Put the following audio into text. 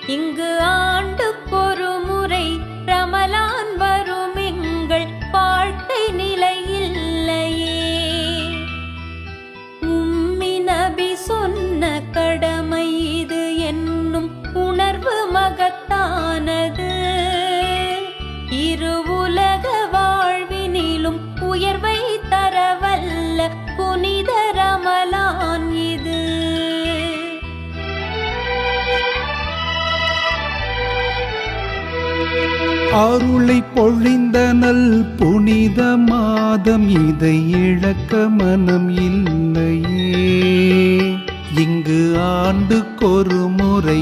இங்கு ஆண்டுக்கொரு முறை ரமலான் வரும் எங்கள் வாழ்க்கை நிலையில்லையே. உம்மி நபி சொன்ன கடமை இது என்னும் உணர்வு மகத்தானது. இரு உலக வாழ்வினிலும் உயர்வை தரவல்ல புனித ரமலான் இது. அருளை பொழிந்த நல் புனித மாதம், இதை இழக்க மனம் இல்லையே. இங்கு ஆண்டுக்கொரு முறை